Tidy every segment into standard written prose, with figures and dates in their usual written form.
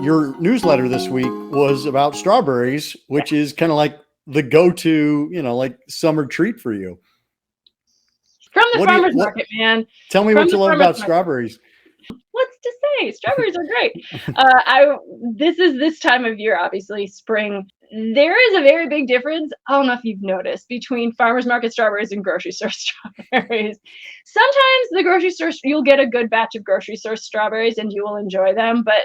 your newsletter this week was about strawberries, which is kind of like the go-to, like summer treat for you. From the farmer's market, man. Tell me what you love about strawberries. What's to say? Strawberries are great. This is this time of year, obviously, spring. There is a very big difference. I don't know if you've noticed between farmer's market strawberries and grocery store strawberries. Sometimes the grocery store, you'll get a good batch of grocery store strawberries and you will enjoy them. But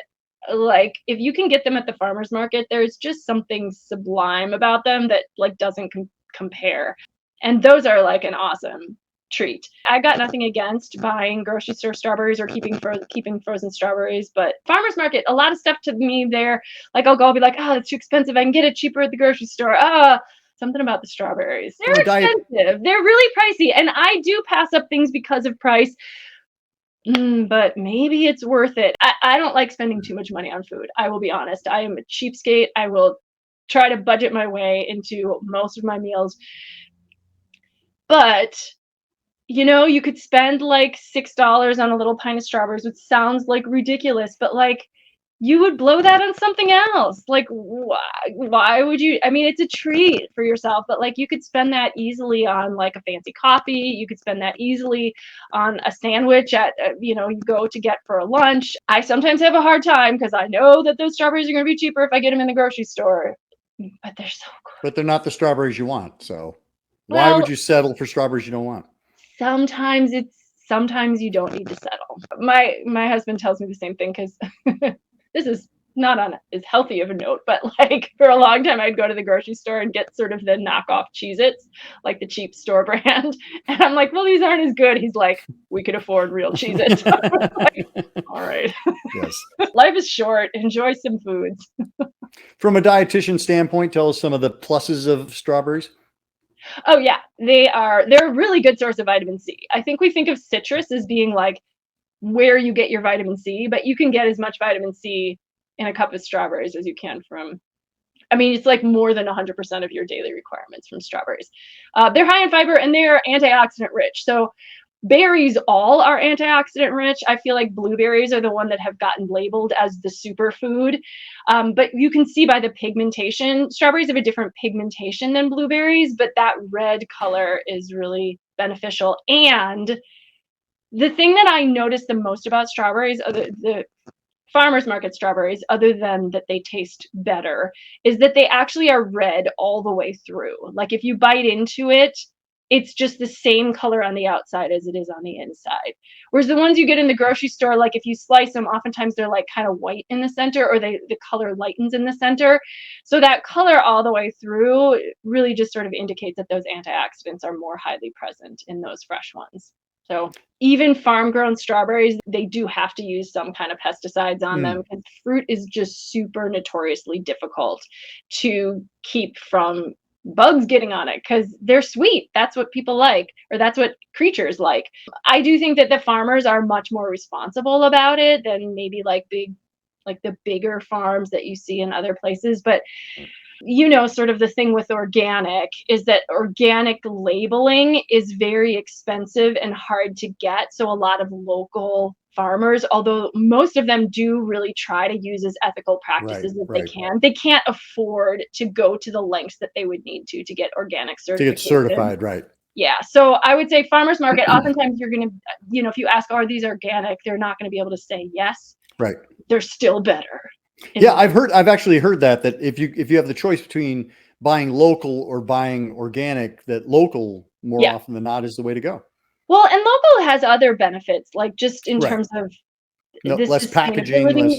like if you can get them at the farmer's market, there's just something sublime about them that like doesn't compare. And those are like an awesome treat. I got nothing against buying grocery store strawberries or keeping frozen strawberries, but farmer's market, a lot of stuff to me there. Like I'll be like, oh, it's too expensive. I can get it cheaper at the grocery store. Something about the strawberries. They're expensive. They're really pricey. And I do pass up things because of price. But maybe it's worth it. I don't like spending too much money on food. I will be honest. I am a cheapskate. I will try to budget my way into most of my meals. But you could spend like $6 on a little pint of strawberries, which sounds like ridiculous, but like you would blow that on something else. Like, why would you? I mean, it's a treat for yourself, but like you could spend that easily on like a fancy coffee. You could spend that easily on a sandwich at, you go to get for a lunch. I sometimes have a hard time because I know that those strawberries are going to be cheaper if I get them in the grocery store, but they're so good. But they're not the strawberries you want. So why would you settle for strawberries you don't want? Sometimes you don't need to settle. My husband tells me the same thing because this is not on as healthy of a note, but like for a long time I'd go to the grocery store and get sort of the knockoff Cheez-Its, like the cheap store brand. And I'm like, well, these aren't as good. He's like, we could afford real Cheez-Its. Like, all right. Yes. Life is short. Enjoy some foods. From a dietitian standpoint, tell us some of the pluses of strawberries. Oh yeah, they're a really good source of vitamin C. I think we think of citrus as being like where you get your vitamin C, but you can get as much vitamin C in a cup of strawberries as you can it's like more than 100% of your daily requirements from strawberries. They're high in fiber and they're antioxidant rich. So berries all are antioxidant rich. I feel like blueberries are the one that have gotten labeled as the superfood. But you can see by the pigmentation, strawberries have a different pigmentation than blueberries, but that red color is really beneficial. And the thing that I noticed the most about strawberries, the farmer's market strawberries, other than that they taste better, is that they actually are red all the way through. Like if you bite into it, it's just the same color on the outside as it is on the inside. Whereas the ones you get in the grocery store, like if you slice them, oftentimes they're like kind of white in the center, or the color lightens in the center. So that color all the way through really just sort of indicates that those antioxidants are more highly present in those fresh ones. So even farm-grown strawberries, they do have to use some kind of pesticides on them because fruit is just super notoriously difficult to keep from bugs getting on it because they're sweet. That's what people like, or that's what creatures like. I do think that the farmers are much more responsible about it than maybe like the bigger farms that you see in other places. But sort of the thing with organic is that organic labeling is very expensive and hard to get. So a lot of local farmers, although most of them do really try to use as ethical practices they can, they can't afford to go to the lengths that they would need to get organic certification. To get certified, right. Yeah. So I would say farmers market, oftentimes you're going to, if you ask, are these organic? They're not going to be able to say yes. Right. They're still better. Yeah, I've actually heard that if you have the choice between buying local or buying organic, that local more often than not is the way to go. Well, and local has other benefits, like just in terms of less packaging,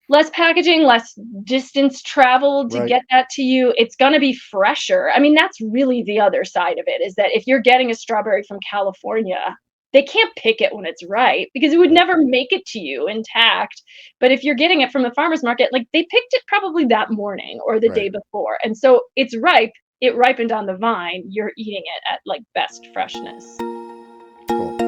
less packaging, less distance traveled to get that to you. It's going to be fresher. I mean, that's really the other side of it, is that if you're getting a strawberry from California, they can't pick it when it's ripe because it would never make it to you intact. But if you're getting it from the farmer's market, like they picked it probably that morning or the day before. And so it's ripe. It ripened on the vine. You're eating it at like best freshness. Cool.